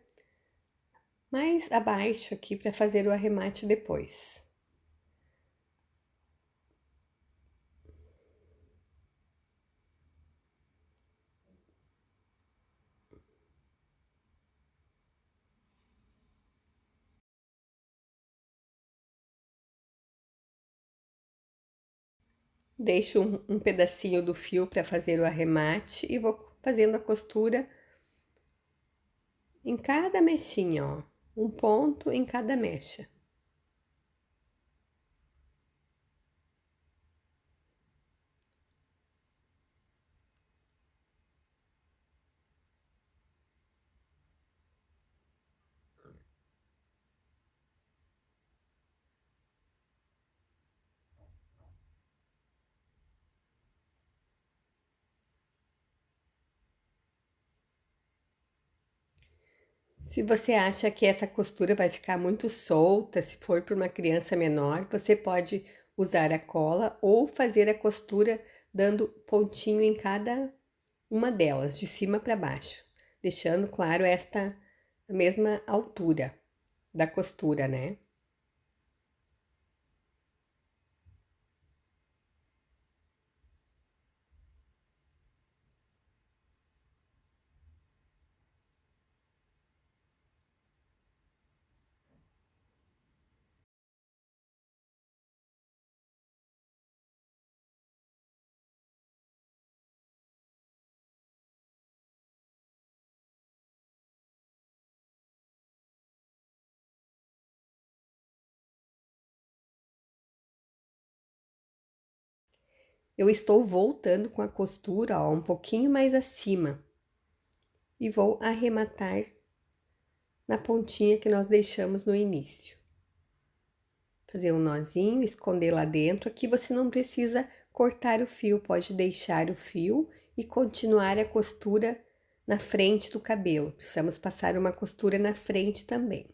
mais abaixo aqui para fazer o arremate depois. Deixo um pedacinho do fio para fazer o arremate e vou fazendo a costura em cada mechinha, ó. Um ponto em cada mecha. Se você acha que essa costura vai ficar muito solta, se for para uma criança menor, você pode usar a cola ou fazer a costura dando pontinho em cada uma delas, de cima para baixo, deixando claro esta mesma altura da costura, né? Eu estou voltando com a costura, ó, um pouquinho mais acima. E vou arrematar na pontinha que nós deixamos no início. Fazer um nozinho, esconder lá dentro. Aqui você não precisa cortar o fio, pode deixar o fio e continuar a costura na frente do cabelo. Precisamos passar uma costura na frente também.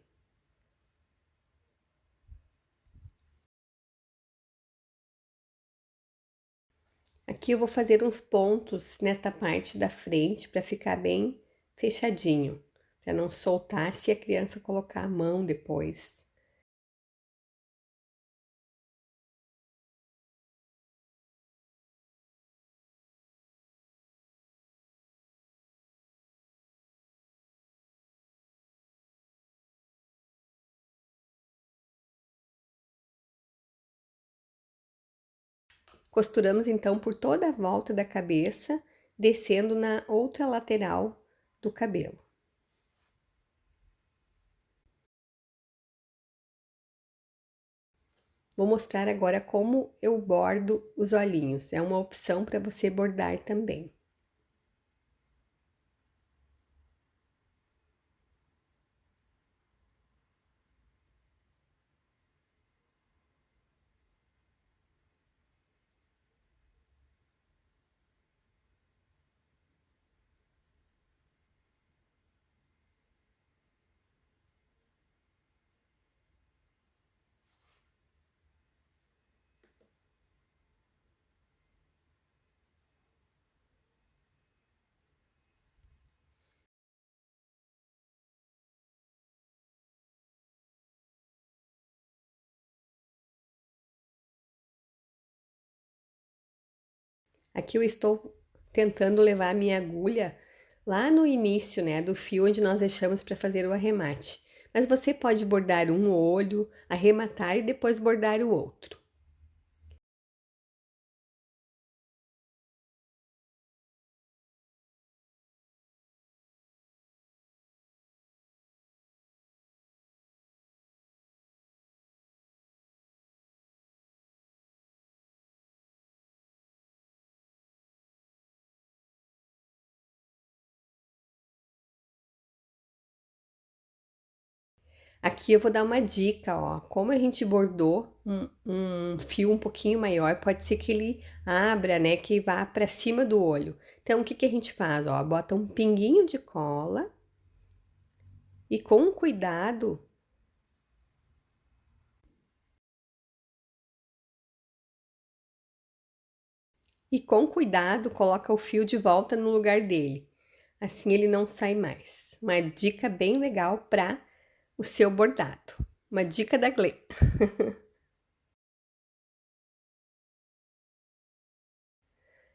Aqui eu vou fazer uns pontos nesta parte da frente para ficar bem fechadinho, para não soltar se a criança colocar a mão depois. Costuramos então por toda a volta da cabeça, descendo na outra lateral do cabelo. Vou mostrar agora como eu bordo os olhinhos. É uma opção para você bordar também. Aqui eu estou tentando levar a minha agulha lá no início, né, do fio onde nós deixamos para fazer o arremate. Mas você pode bordar um olho, arrematar e depois bordar o outro. Aqui eu vou dar uma dica, ó. Como a gente bordou um fio um pouquinho maior, pode ser que ele abra, né? Que vá para cima do olho. Então, o que que a gente faz, ó? Bota um pinguinho de cola e com cuidado, coloca o fio de volta no lugar dele. Assim ele não sai mais. Uma dica bem legal para o seu bordado. Uma dica da Glê.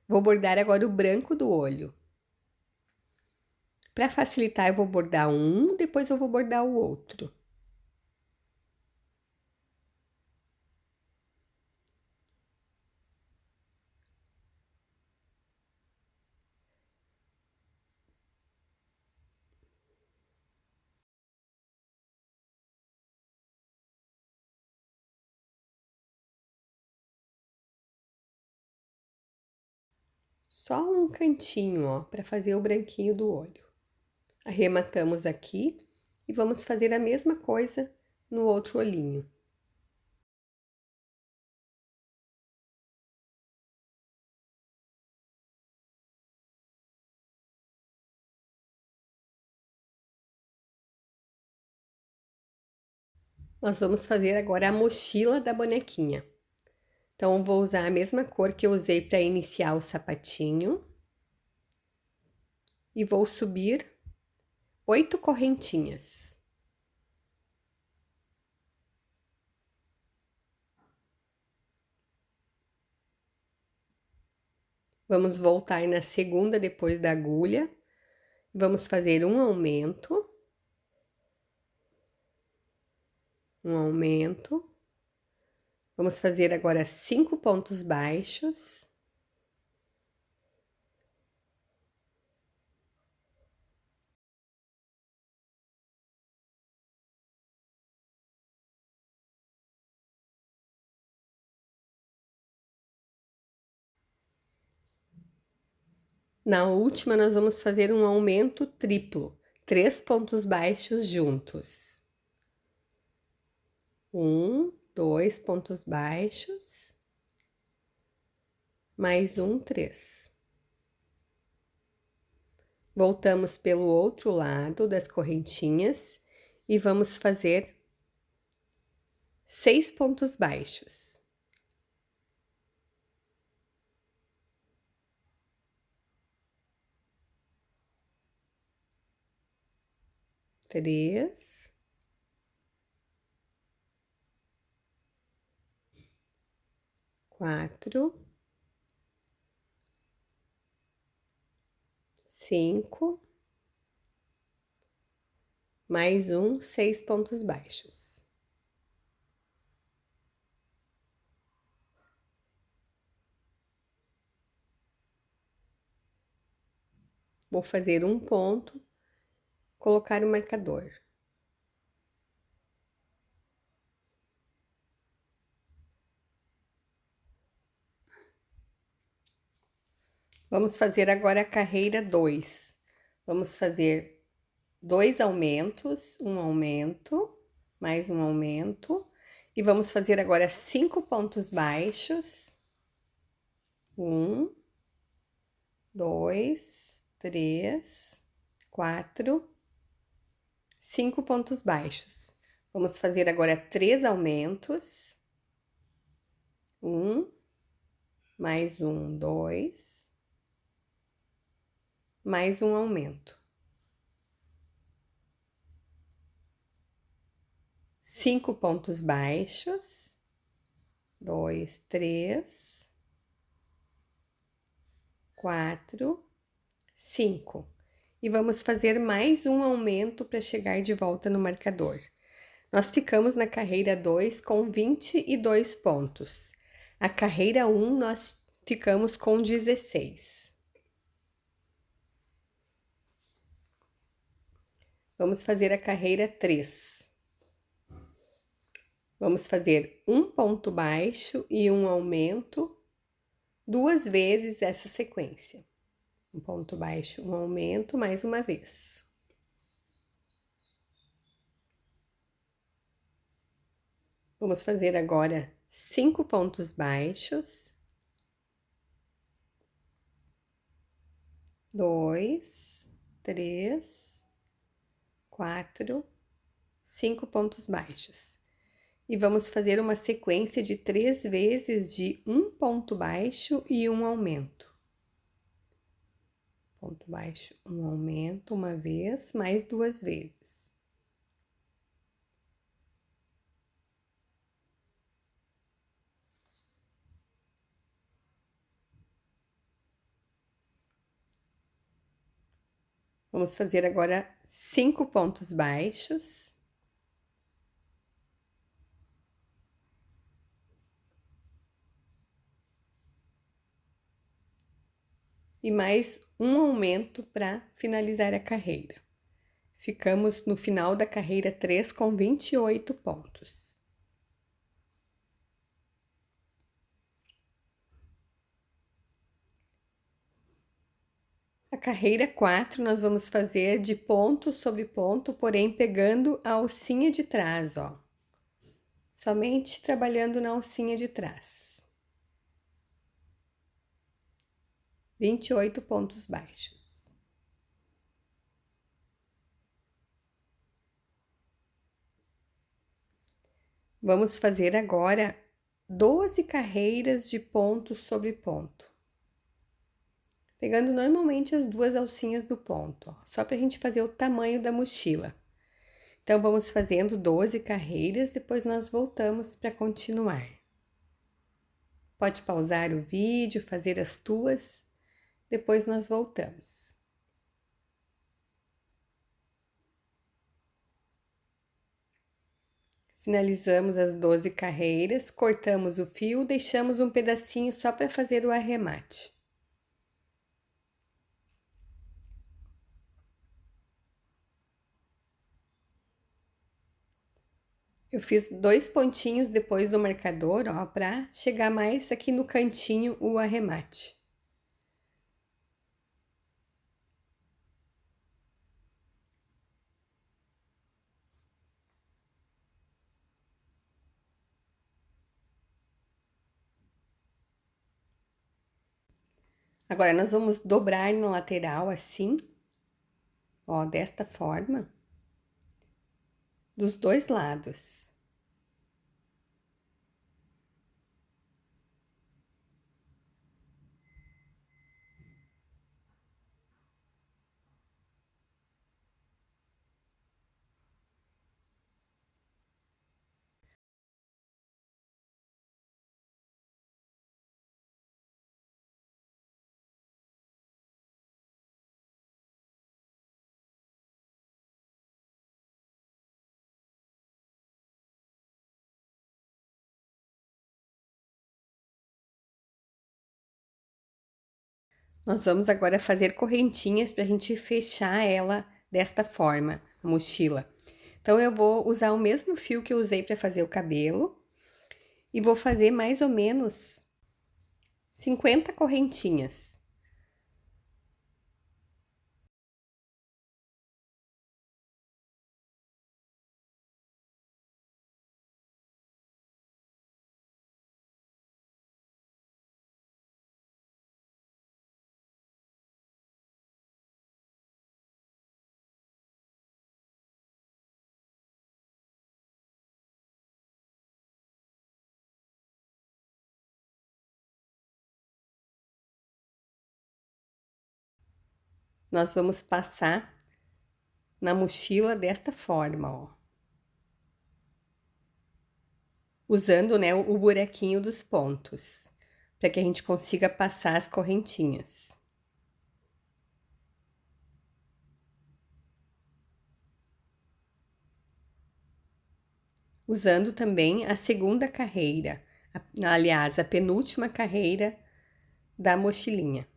Vou bordar agora o branco do olho. Para facilitar, eu vou bordar um, depois eu vou bordar o outro. Só um cantinho, ó, para fazer o branquinho do olho. Arrematamos aqui e vamos fazer a mesma coisa no outro olhinho. Nós vamos fazer agora a mochila da bonequinha. Então, eu vou usar a mesma cor que eu usei para iniciar o sapatinho. E vou subir 8 correntinhas. Vamos voltar na segunda depois da agulha. Vamos fazer um aumento. Um aumento. Vamos fazer agora 5 pontos baixos. Na última, nós vamos fazer um aumento triplo, 3 pontos baixos juntos. 1, 2 pontos baixos, mais 1, 3. Voltamos pelo outro lado das correntinhas e vamos fazer 6 pontos baixos. 3, 4, 5, mais 1, 6 pontos baixos. Vou fazer um ponto, colocar o marcador. Vamos fazer agora a carreira 2. Vamos fazer 2 aumentos, um aumento, mais um aumento. E vamos fazer agora 5 pontos baixos. 1, 2, 3, 4, 5 pontos baixos. Vamos fazer agora 3 aumentos. 1, mais 1, 2. Mais um aumento. 5 pontos baixos. 2, 3, 4, 5. E vamos fazer mais um aumento para chegar de volta no marcador. Nós ficamos na carreira 2 com 22 pontos. A carreira 1 nós ficamos com 16. Vamos fazer a carreira 3. Vamos fazer um ponto baixo e um aumento 2 vezes essa sequência. Um ponto baixo, um aumento, mais uma vez. Vamos fazer agora 5 pontos baixos. 2, 3, 4, 5 pontos baixos. E vamos fazer uma sequência de 3 vezes de um ponto baixo e um aumento. Ponto baixo, um aumento, uma vez, mais 2 vezes. Vamos fazer agora 5 pontos baixos. E mais um aumento para finalizar a carreira. Ficamos no final da carreira 3 com 28 pontos. A carreira 4 nós vamos fazer de ponto sobre ponto, porém pegando a alcinha de trás, ó. Somente trabalhando na alcinha de trás. 28 pontos baixos. Vamos fazer agora 12 carreiras de ponto sobre ponto. Pegando normalmente as 2 alcinhas do ponto, ó, só pra gente fazer o tamanho da mochila. Então, vamos fazendo 12 carreiras, depois nós voltamos para continuar. Pode pausar o vídeo, fazer as tuas, depois nós voltamos. Finalizamos as 12 carreiras, cortamos o fio, deixamos um pedacinho só para fazer o arremate. Eu fiz 2 pontinhos depois do marcador, ó, para chegar mais aqui no cantinho o arremate. Agora, nós vamos dobrar na lateral assim, ó, desta forma, dos dois lados. Nós vamos agora fazer correntinhas para a gente fechar ela desta forma, a mochila. Então, eu vou usar o mesmo fio que eu usei para fazer o cabelo e vou fazer mais ou menos 50 correntinhas. Nós vamos passar na mochila desta forma, ó. Usando, né, o buraquinho dos pontos, para que a gente consiga passar as correntinhas. Usando também a segunda carreira, aliás, a penúltima carreira da mochilinha.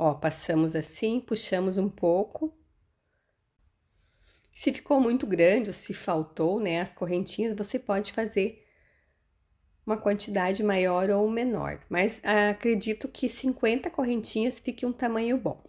Ó, passamos assim, puxamos um pouco. Se ficou muito grande ou se faltou, né, as correntinhas, você pode fazer uma quantidade maior ou menor, mas acredito que 50 correntinhas fique um tamanho bom.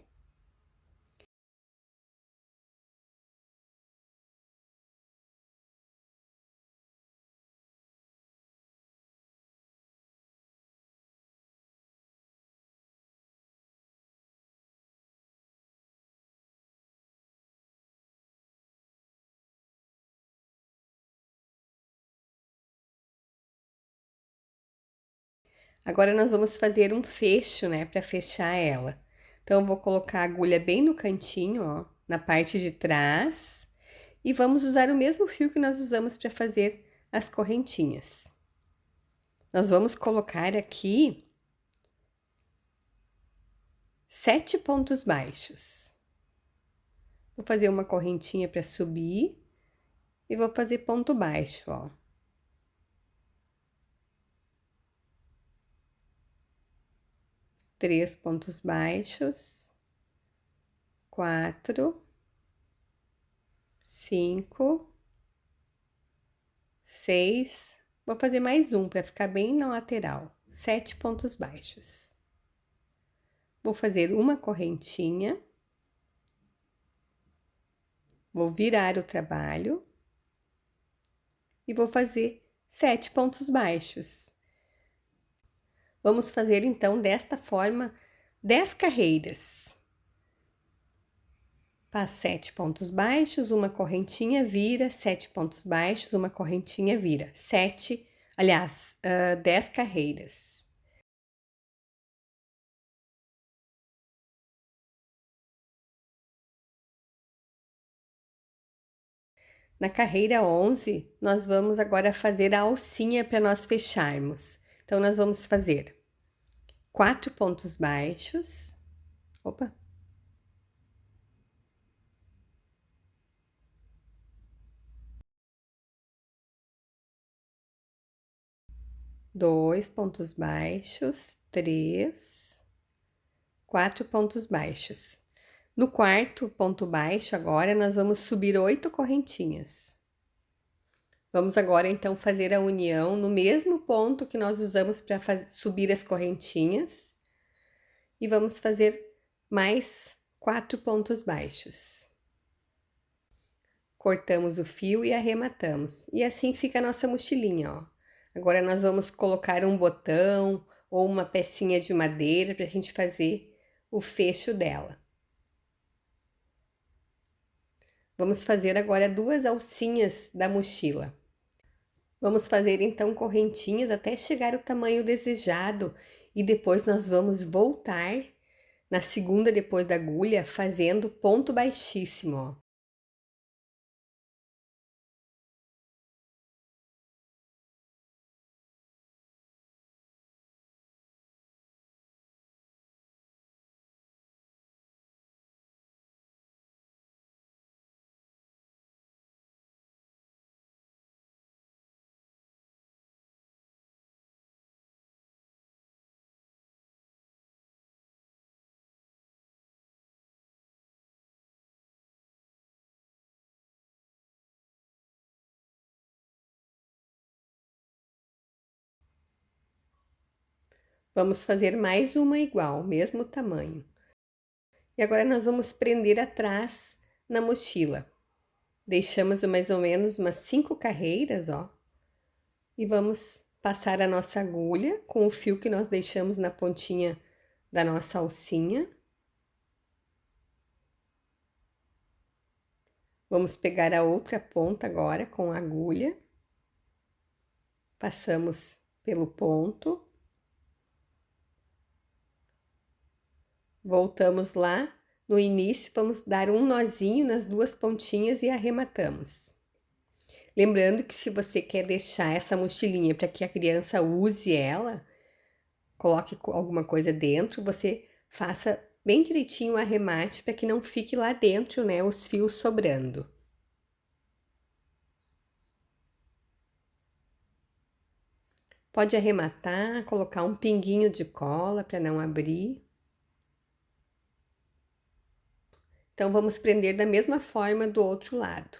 Agora, nós vamos fazer um fecho, né, para fechar ela. Então, eu vou colocar a agulha bem no cantinho, ó, na parte de trás, e vamos usar o mesmo fio que nós usamos para fazer as correntinhas. Nós vamos colocar aqui 7 pontos baixos. Vou fazer uma correntinha para subir e vou fazer ponto baixo, ó. Três pontos baixos, 4, 5, 6. Vou fazer mais um para ficar bem na lateral. 7 pontos baixos. Vou fazer uma correntinha. Vou virar o trabalho. E vou fazer 7 pontos baixos. Vamos fazer então desta forma 10 carreiras. Faz 7 pontos baixos, uma correntinha, vira, 7 pontos baixos, uma correntinha, vira. 10 carreiras. Na carreira 11, nós vamos agora fazer a alcinha para nós fecharmos. Então, nós vamos fazer 4 pontos baixos. Opa! Dois pontos baixos, 3, 4 pontos baixos. No quarto ponto baixo, agora, nós vamos subir 8 correntinhas. Vamos agora, então, fazer a união no mesmo ponto que nós usamos para subir as correntinhas. E vamos fazer mais 4 pontos baixos. Cortamos o fio e arrematamos. E assim fica a nossa mochilinha, ó. Agora, nós vamos colocar um botão ou uma pecinha de madeira para a gente fazer o fecho dela. Vamos fazer agora 2 alcinhas da mochila. Vamos fazer então correntinhas até chegar ao tamanho desejado e depois nós vamos voltar na segunda depois da agulha fazendo ponto baixíssimo, ó. Vamos fazer mais uma igual, mesmo tamanho. E agora nós vamos prender atrás na mochila. Deixamos mais ou menos umas 5 carreiras, ó. E vamos passar a nossa agulha com o fio que nós deixamos na pontinha da nossa alcinha. Vamos pegar a outra ponta agora com a agulha. Passamos pelo ponto. Voltamos lá no início, vamos dar um nozinho nas 2 pontinhas e arrematamos. Lembrando que se você quer deixar essa mochilinha para que a criança use ela, coloque alguma coisa dentro, você faça bem direitinho o arremate para que não fique lá dentro, né, os fios sobrando. Pode arrematar, colocar um pinguinho de cola para não abrir. Então, vamos prender da mesma forma do outro lado.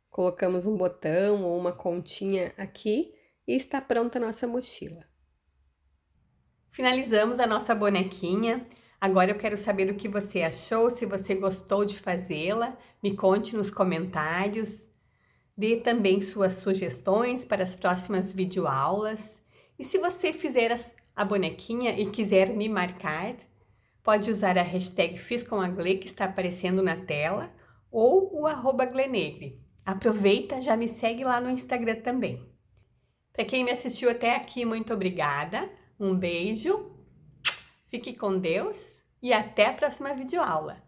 Colocamos um botão ou uma continha aqui e está pronta a nossa mochila. Finalizamos a nossa bonequinha. Agora eu quero saber o que você achou, se você gostou de fazê-la. Me conte nos comentários. Dê também suas sugestões para as próximas videoaulas. E se você fizer a bonequinha e quiser me marcar, pode usar a hashtag FizComAgle que está aparecendo na tela ou o @Glenegre. Aproveita, já me segue lá no Instagram também. Para quem me assistiu até aqui, muito obrigada. Um beijo, fique com Deus e até a próxima videoaula.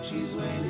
She's waiting.